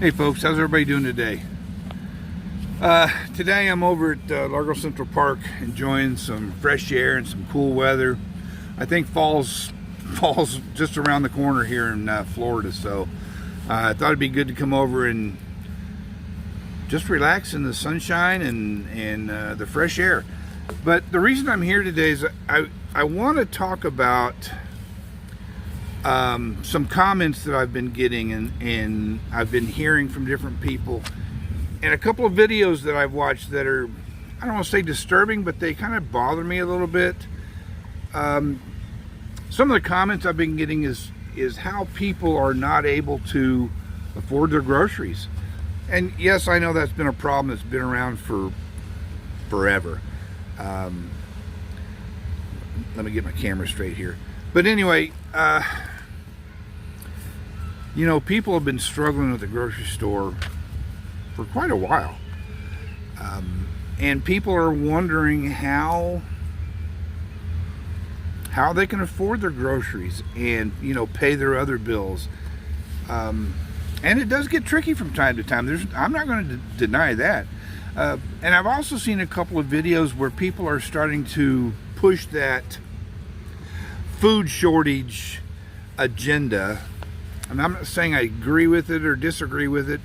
Hey folks, how's everybody doing today? Today I'm over at Largo Central Park enjoying some fresh air and some cool weather. I think fall's just around the corner here in Florida, so I thought it'd be good to come over and just relax in the sunshine and the fresh air. But the reason I'm here today is I want to talk about some comments that I've been getting and I've been hearing from different people, and a couple of videos that I've watched that are, I don't want to say disturbing, but they kind of bother me a little bit. Some of the comments I've been getting is how people are not able to afford their groceries. And yes, I know that's been a problem that's been around for forever. Let me get my camera straight here. But anyway, you know, people have been struggling at the grocery store for quite a while. And people are wondering how they can afford their groceries and, you know, pay their other bills. And it does get tricky from time to time. I'm not going to deny that. And I've also seen a couple of videos where people are starting to push that food shortage agenda. And I'm not saying I agree with it or disagree with it.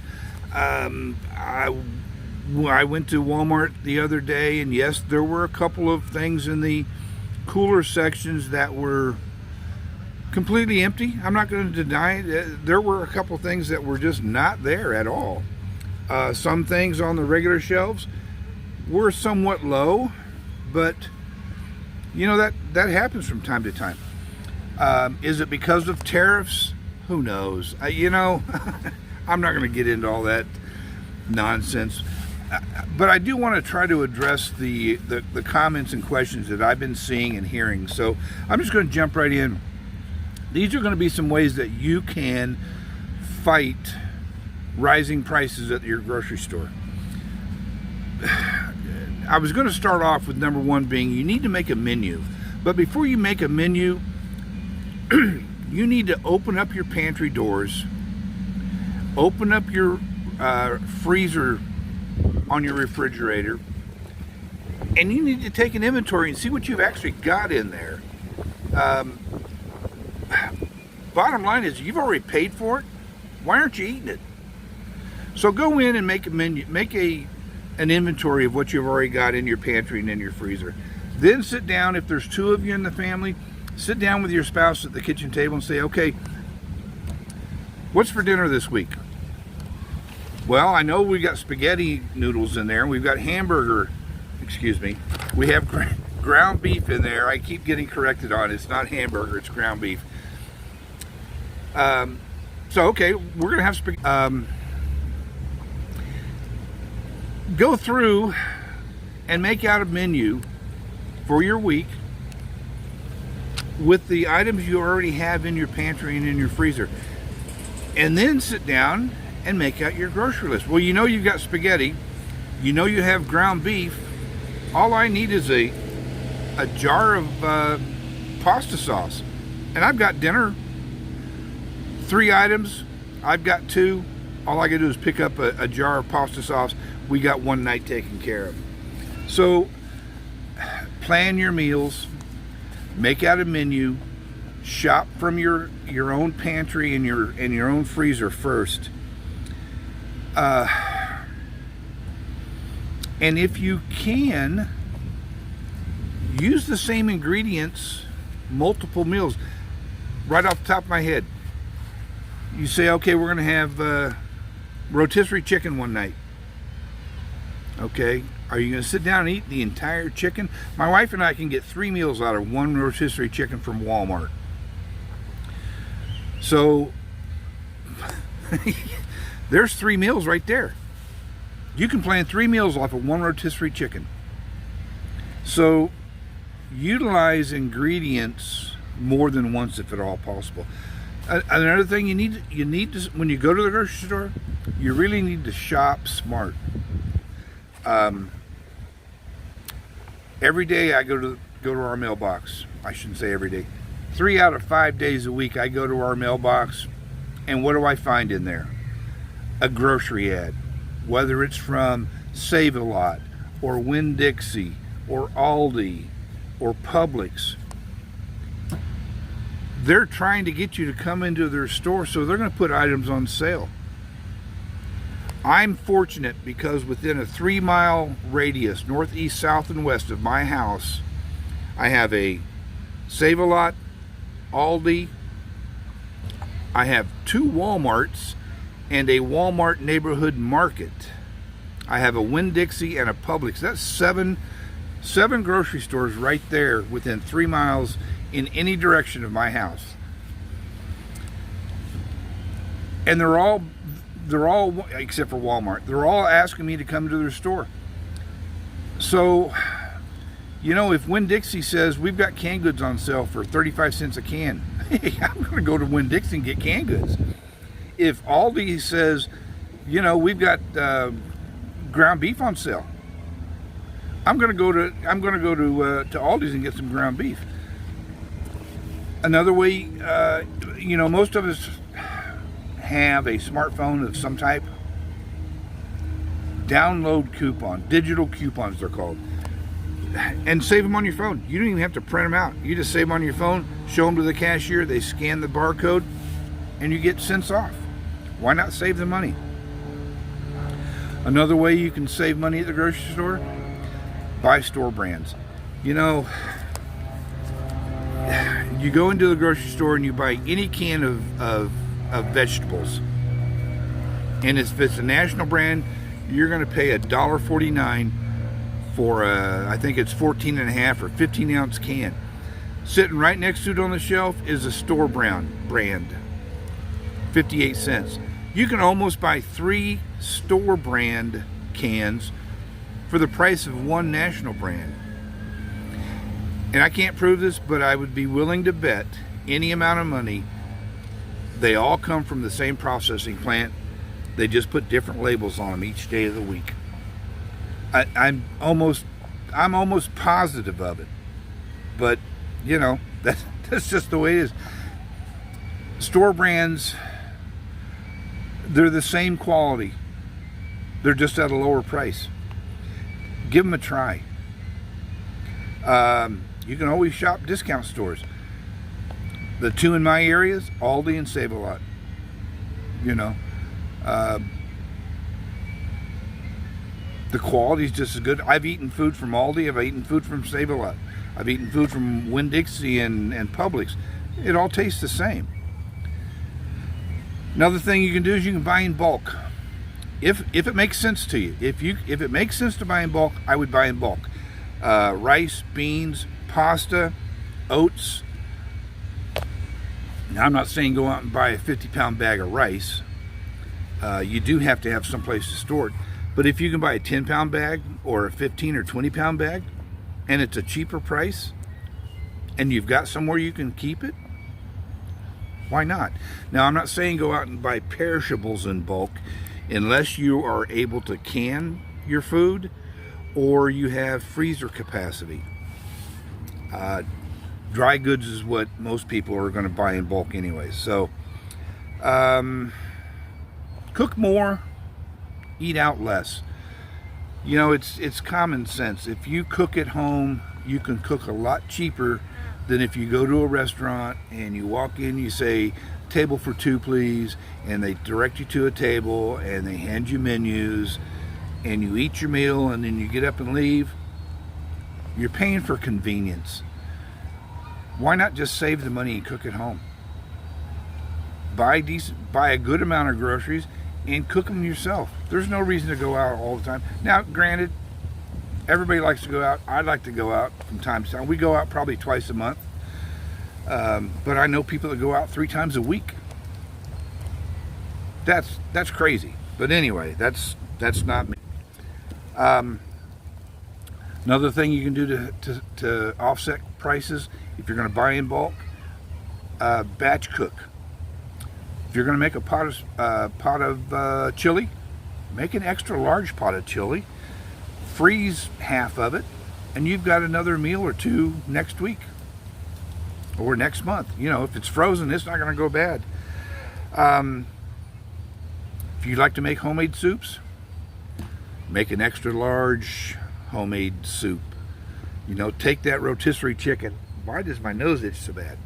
I went to Walmart the other day, and yes, there were a couple of things in the cooler sections that were completely empty. I'm not going to deny it. There were a couple of things that were just not there at all. Some things on the regular shelves were somewhat low, but you know, that happens from time to time. Is it because of tariffs? Who knows? You know, I'm not going to get into all that nonsense. But I do want to try to address the comments and questions that I've been seeing and hearing. So I'm just going to jump right in. These are going to be some ways that you can fight rising prices at your grocery store. I was going to start off with number one being you need to make a menu. But before you make a menu, you need to open up your pantry doors, open up your freezer on your refrigerator, and you need to take an inventory and see what you've actually got in there. Bottom line is, you've already paid for it. Why aren't you eating it? So go in and make a menu, make an inventory of what you've already got in your pantry and in your freezer. Then sit down, if there's two of you in the family, sit down with your spouse at the kitchen table and say, okay, what's for dinner this week? Well, I know we got spaghetti noodles in there. We've got we have ground beef in there. I keep getting corrected on it. It's not hamburger, it's ground beef. So, okay, we're going to have spaghetti. Go through and make out a menu for your week with the items you already have in your pantry and in your freezer, and then sit down and make out your grocery list. Well, you know you've got spaghetti, you know you have ground beef. All I need is a jar of pasta sauce, and I've got dinner. 3 items, I've got 2. All I gotta do is pick up a jar of pasta sauce. We got one night taken care of. So plan your meals, make out a menu, shop from your own pantry and your own freezer first. And if you can, use the same ingredients, multiple meals. Right off the top of my head, you say, okay, we're going to have rotisserie chicken one night. Okay, are you going to sit down and eat the entire chicken? My wife and I can get 3 meals out of one rotisserie chicken from Walmart. So there's 3 meals right there. You can plan 3 meals off of one rotisserie chicken. So utilize ingredients more than once if at all possible. Another thing, you need to, when you go to the grocery store, you really need to shop smart. Every day I go to our mailbox. I shouldn't say every day. 3 out of 5 days a week I go to our mailbox, and what do I find in there? a grocery ad, whether it's from Save-A-Lot or Winn-Dixie or Aldi or Publix, they're trying to get you to come into their store, so they're going to put items on sale. I'm fortunate because within a 3-mile radius, northeast, south, and west of my house, I have a Save-A-Lot, Aldi, I have 2 Walmarts, and a Walmart neighborhood market. I have a Winn-Dixie and a Publix. That's seven grocery stores right there within 3 miles in any direction of my house. And they're all, except for Walmart, they're all asking me to come to their store. So, if Winn-Dixie says we've got canned goods on sale for 35 cents a can, hey, I'm going to go to Winn-Dixie and get canned goods. If Aldi says, we've got ground beef on sale, I'm going to go to Aldi's and get some ground beef. Another way, most of us have a smartphone of some type. Download digital coupons they're called, and save them on your phone. You don't even have to print them out. You just save them on your phone, show them to the cashier, they scan the barcode, and you get cents off. Why not save the money? Another way you can save money at the grocery store, buy store brands. You go into the grocery store and you buy any can of vegetables, and if it's a national brand, you're going to pay $1.49 for I think it's 14.5 or 15 ounce can. Sitting right next to it on the shelf is a store brand, 58 cents. You can almost buy 3 store brand cans for the price of 1 national brand. And I can't prove this, but I would be willing to bet any amount of money they all come from the same processing plant. They just put different labels on them each day of the week. I'm almost positive of it. But that's just the way it is. Store brands, they're the same quality. They're just at a lower price. Give them a try. You can always shop discount stores. The 2 in my areas, Aldi and Save-A-Lot. The quality's just as good. I've eaten food from Aldi. I've eaten food from Save-A-Lot. I've eaten food from Winn-Dixie and Publix. It all tastes the same. Another thing you can do is you can buy in bulk. If it makes sense to you. If it makes sense to buy in bulk, I would buy in bulk. Rice, beans, pasta, oats. Now, I'm not saying go out and buy a 50-pound bag of rice. You do have to have some place to store it. But if you can buy a 10-pound bag or a 15 or 20-pound bag, and it's a cheaper price, and you've got somewhere you can keep it, why not? Now, I'm not saying go out and buy perishables in bulk unless you are able to can your food or you have freezer capacity. Dry goods is what most people are going to buy in bulk anyway. So, cook more, eat out less. It's common sense. If you cook at home, you can cook a lot cheaper than if you go to a restaurant and you walk in, you say, table for 2 please, and they direct you to a table and they hand you menus and you eat your meal and then you get up and leave. You're paying for convenience. Why not just save the money and cook at home? Buy a good amount of groceries and cook them yourself. There's no reason to go out all the time. Now, granted, everybody likes to go out. I like to go out from time to time. We go out probably twice a month. But I know people that go out 3 times a week. That's crazy. But anyway, that's not me. Another thing you can do to offset prices, if you're going to buy in bulk, batch cook. If you're going to make a pot of chili, make an extra large pot of chili, freeze half of it, and you've got another meal or 2 next week or next month. If it's frozen, it's not going to go bad. If If you like to make homemade soups, make an extra large homemade soup. You know, take that rotisserie chicken. Why does my nose itch so bad?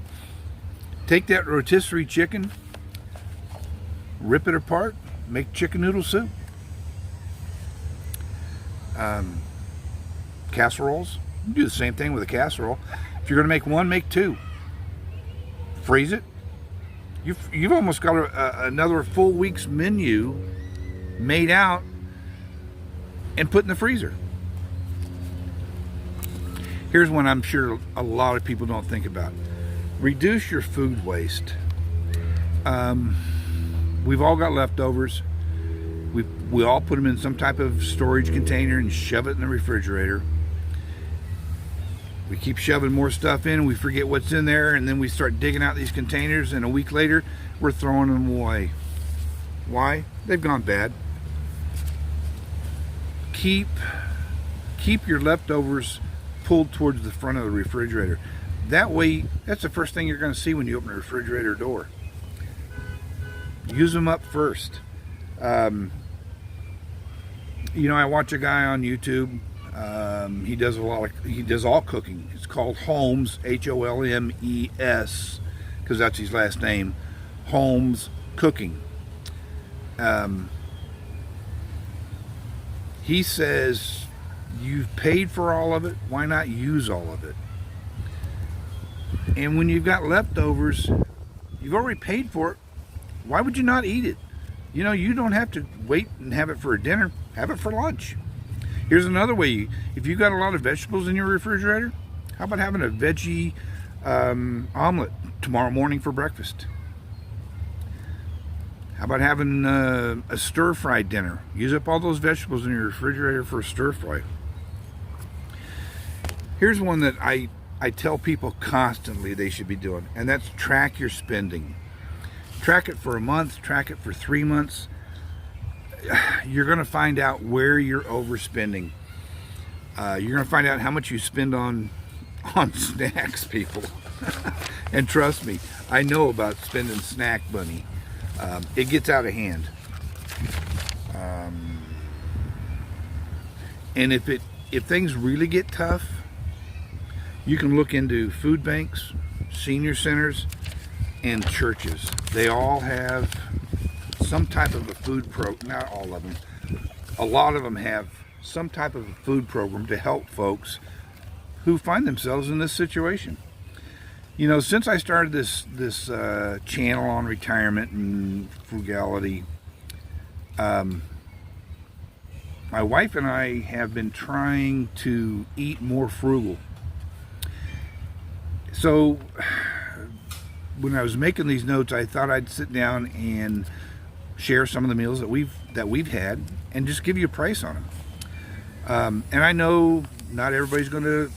Take that rotisserie chicken, rip it apart, make chicken noodle soup. Casseroles, you do the same thing with a casserole. If you're going to make one, make two. Freeze it. You've almost got another full week's menu made out and put in the freezer. Here's one I'm sure a lot of people don't think about. Reduce your food waste. We've all got leftovers. We all put them in some type of storage container and shove it in the refrigerator. We keep shoving more stuff in, we forget what's in there, and then we start digging out these containers, and a week later, we're throwing them away. Why? They've gone bad. Keep your leftovers pulled towards the front of the refrigerator. That way, that's the first thing you're going to see when you open the refrigerator door. Use them up first. You know, I watch a guy on YouTube. He does all cooking. It's called Holmes, Holmes, because that's his last name. Holmes Cooking. He says, you've paid for all of it, why not use all of it? And when you've got leftovers, you've already paid for it, why would you not eat it? You know, you don't have to wait and have it for a dinner, have it for lunch. Here's another way. If you've got a lot of vegetables in your refrigerator, how about having a veggie omelet tomorrow morning for breakfast? How about having a stir-fry dinner? Use up all those vegetables in your refrigerator for a stir-fry. Here's one that I tell people constantly they should be doing, and that's track your spending. Track it for a month, track it for 3 months. You're going to find out where you're overspending. You're going to find out how much you spend on snacks, people. And trust me, I know about spending snack money. It gets out of hand. And if things really get tough, you can look into food banks, senior centers, and churches. They all have some type of a food program. Not all of them. A lot of them have some type of a food program to help folks who find themselves in this situation. You know, since I started this channel on retirement and frugality, my wife and I have been trying to eat more frugal. So when I was making these notes, I thought I'd sit down and share some of the meals that we've had and just give you a price on them. And I know not everybody's going to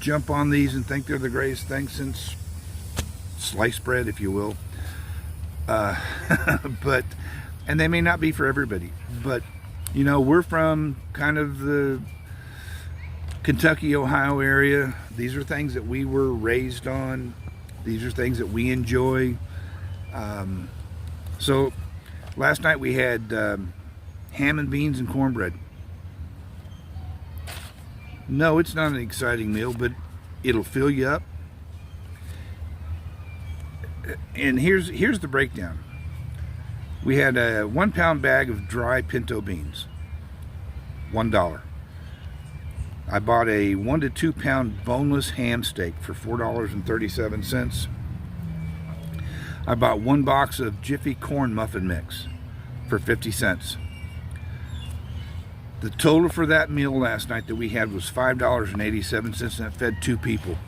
jump on these and think they're the greatest thing since sliced bread, if you will. But and they may not be for everybody. But you know, we're from kind of the Kentucky, Ohio area. These are things that we were raised on. These are things that we enjoy. So last night we had ham and beans and cornbread. No, it's not an exciting meal, but it'll fill you up. And here's the breakdown. We had a 1 pound bag of dry pinto beans, $1. I bought a 1 to 2 pound boneless ham steak for $4.37. I bought 1 box of Jiffy corn muffin mix for 50 cents. The total for that meal last night that we had was $5.87, and it fed 2 people.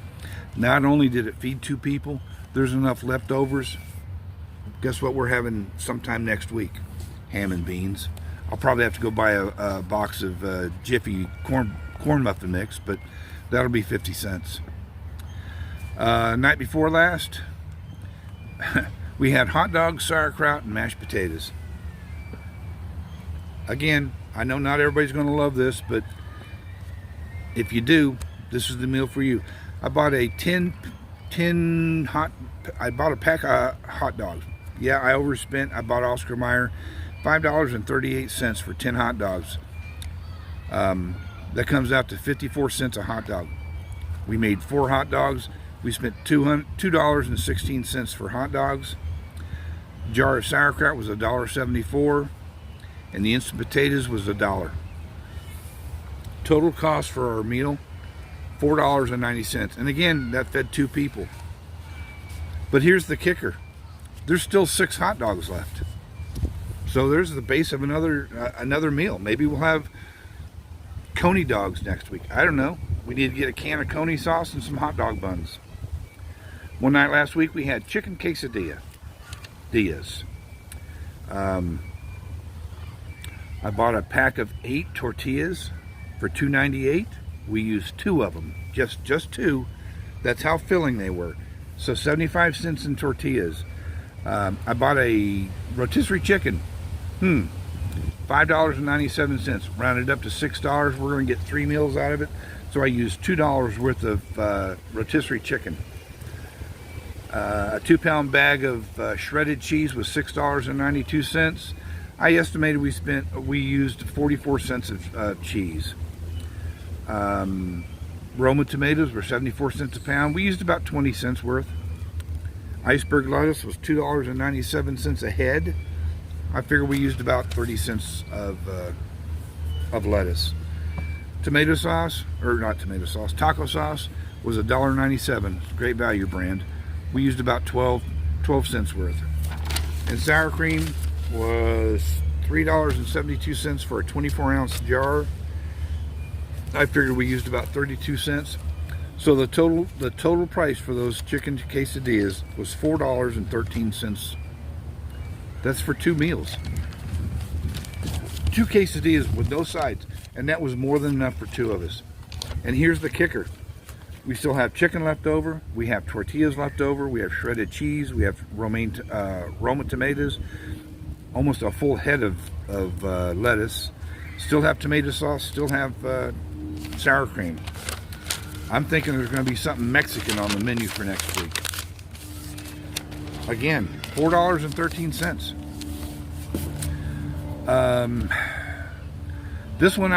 Not only did it feed 2 people, there's enough leftovers. Guess what we're having sometime next week? Ham and beans. I'll probably have to go buy a box of Jiffy corn muffin mix, but that'll be 50 cents. Night before last, we had hot dogs, sauerkraut, and mashed potatoes. Again, I know not everybody's going to love this, but if you do, this is the meal for you. I bought a I bought a pack of hot dogs. Yeah, I overspent. I bought Oscar Mayer $5.38 for 10 hot dogs. That comes out to 54 cents a hot dog. We made 4 hot dogs. We spent $2.16 for hot dogs. A jar of sauerkraut was $1.74, and the instant potatoes was $1. Total cost for our meal, $4.90. And again, that fed 2 people. But here's the kicker. There's still 6 hot dogs left. So there's the base of another meal. Maybe we'll have coney dogs next week. I don't know. We need to get a can of coney sauce and some hot dog buns. One night last week we had chicken quesadillas. I bought a pack of 8 tortillas for $2.98. We used 2 of them, just 2. That's how filling they were. So 75 cents in tortillas. I bought a rotisserie chicken. $5.97. Rounded up to $6. We're going to get 3 meals out of it. So I used $2 worth of rotisserie chicken. A 2-pound bag of shredded cheese was $6.92. I estimated we used 44 cents of cheese. Roma tomatoes were 74 cents a pound. We used about 20 cents worth. Iceberg lettuce was $2.97 a head. I figure we used about 30 cents of lettuce. Tomato sauce, or not tomato sauce, taco sauce was $1.97. Great value brand. We used about 12 cents worth. And sour cream was $3.72 for a 24-ounce jar. I figured we used about 32 cents. So the total price for those chicken quesadillas was $4.13. That's for 2 meals. 2 quesadillas with no sides, and that was more than enough for 2 of us. And here's the kicker. We still have chicken left over, we have tortillas left over, we have shredded cheese, we have Roma tomatoes, almost a full head of lettuce, still have tomato sauce, still have sour cream. I'm thinking there's going to be something Mexican on the menu for next week. Again, $4.13. This one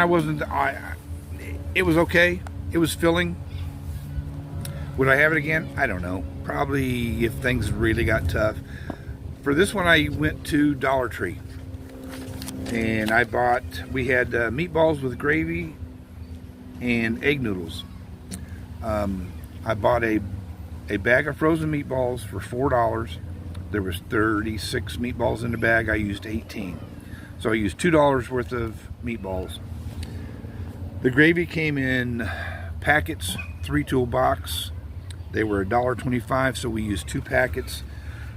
it was okay. It was filling. Would I have it again? I don't know. Probably if things really got tough. For this one, I went to Dollar Tree. And we had meatballs with gravy and egg noodles. I bought a bag of frozen meatballs for $4. There was 36 meatballs in the bag. I used 18. So I used $2 worth of meatballs. The gravy came in packets, 3-tool box. They were $1.25, so we used 2 packets,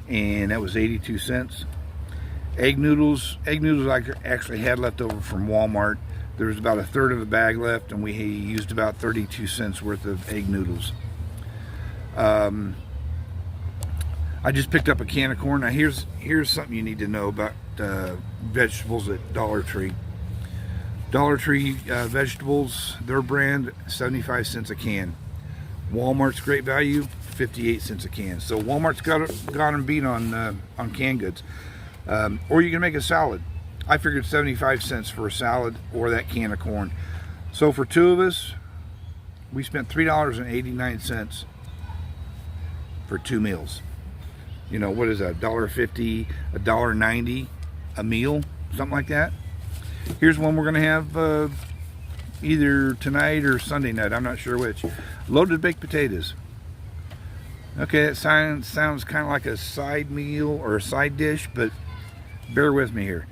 and that was 82 cents. Egg noodles I actually had left over from Walmart. There was about 1/3 of a bag left, and we used about 32 cents worth of egg noodles. I just picked up a can of corn. Now here's something you need to know about vegetables at Dollar Tree. Dollar Tree vegetables, their brand, 75 cents a can. Walmart's great value, 58 cents a can. So Walmart's got them beat on canned goods. Or you can make a salad. I figured 75 cents for a salad or that can of corn. So for 2 of us, we spent $3.89 for 2 meals. You know, what is that, $1.50, $1.90 a meal, something like that. Here's one we're gonna have either tonight or Sunday night, I'm not sure which. Loaded baked potatoes. Okay, that sounds kind of like a side meal or a side dish, but bear with me here.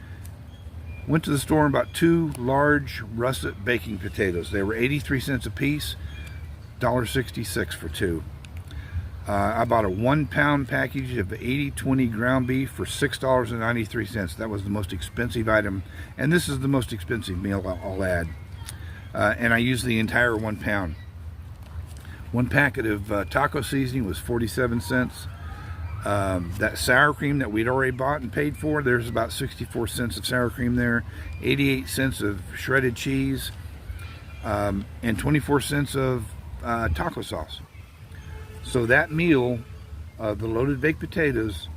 Went to the store and bought 2 large russet baking potatoes. They were 83 cents a piece, $1.66 for 2. I bought a 1-pound package of 80/20 ground beef for $6.93. That was the most expensive item, and this is the most expensive meal I'll add. And I used the entire 1 pound. 1 packet of taco seasoning was 47 cents. That sour cream that we'd already bought and paid for, there's about 64 cents of sour cream there, 88 cents of shredded cheese, and 24 cents of taco sauce. So that meal, the loaded baked potatoes,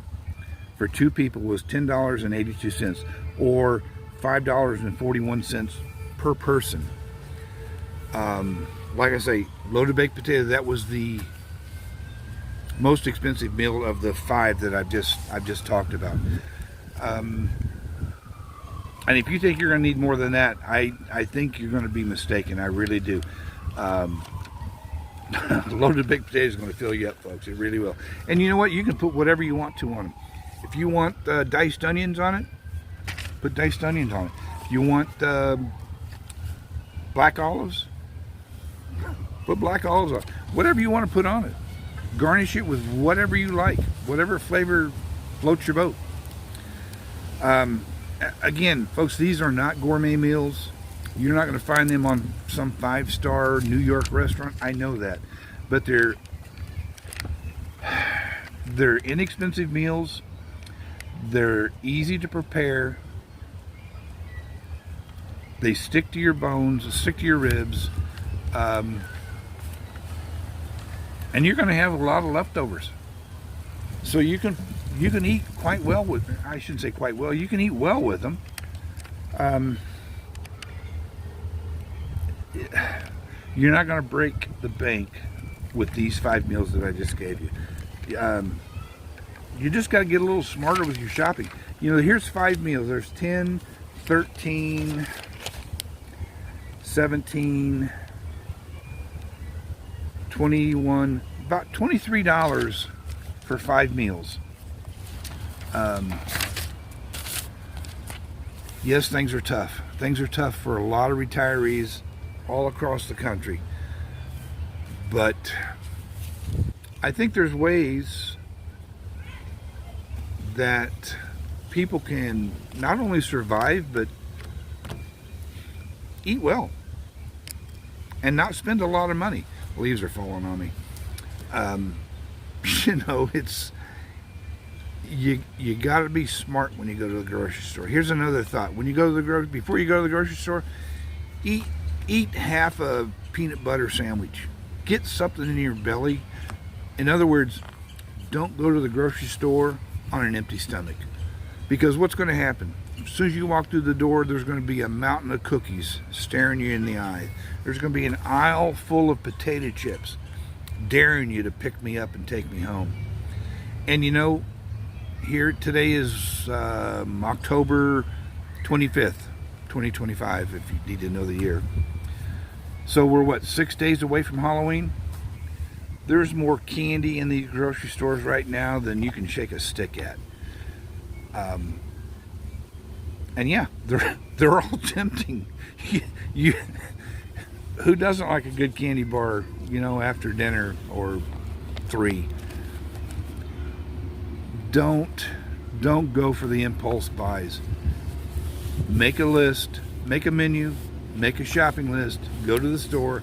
for 2 people was $10.82, or $5.41 per person. Like I say, loaded baked potato, that was the most expensive meal of the 5 that I've just talked about. And if you think you're going to need more than that, I think you're going to be mistaken. I really do. Loaded baked potato is going to fill you up, folks. It really will. And you know what? You can put whatever you want to on them. If you want diced onions on it, put diced onions on it. If you want black olives, put black olives on it. Whatever you want to put on it. Garnish it with whatever you like, whatever flavor floats your boat. Again, folks, these are not gourmet meals. You're not going to find them on some 5-star New York restaurant. I know that. But they're inexpensive meals. They're easy to prepare. They stick to your bones, stick to your ribs. And you're going to have a lot of leftovers. So you can eat quite well with, I shouldn't say quite well, you can eat well with them. You're not going to break the bank with these 5 meals that I just gave you. You just got to get a little smarter with your shopping. You know, here's 5 meals. There's 10, 13, 17, 21, about $23 for 5 meals. Yes, things are tough. Things are tough for a lot of retirees all across the country. But I think there's ways that people can not only survive, but eat well and not spend a lot of money. Leaves are falling on me. You know, it's you got to be smart when you go to the grocery store. Here's another thought: when you go to the before you go to the grocery store, eat half a peanut butter sandwich. Get something in your belly. In other words, don't go to the grocery store on an empty stomach, because what's going to happen? As soon as you walk through the door, there's going to be a mountain of cookies staring you in the eye. There's going to be an aisle full of potato chips daring you to pick me up and take me home. And you know, today is October 25th, 2025, if you need to know the year. So we're what, 6 days away from Halloween? There's more candy in these grocery stores right now than you can shake a stick at. And yeah, they're all tempting. Who doesn't like a good candy bar, you know, after dinner or 3? Don't go for the impulse buys. Make a list, make a menu, make a shopping list, go to the store,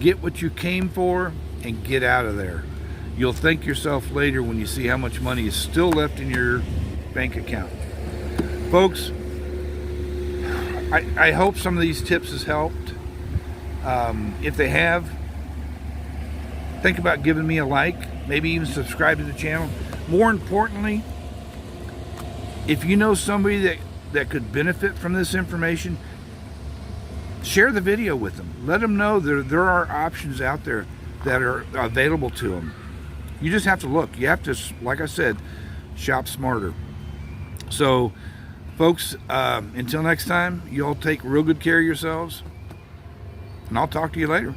get what you came for, and get out of there. You'll thank yourself later when you see how much money is still left in your bank account. Folks, I hope some of these tips has helped. If they have, think about giving me a like, maybe even subscribe to the channel. More importantly, if you know somebody that could benefit from this information, share the video with them. Let them know there are options out there that are available to them. You just have to look. You have to, like I said, shop smarter. So, folks, until next time, you all take real good care of yourselves, and I'll talk to you later.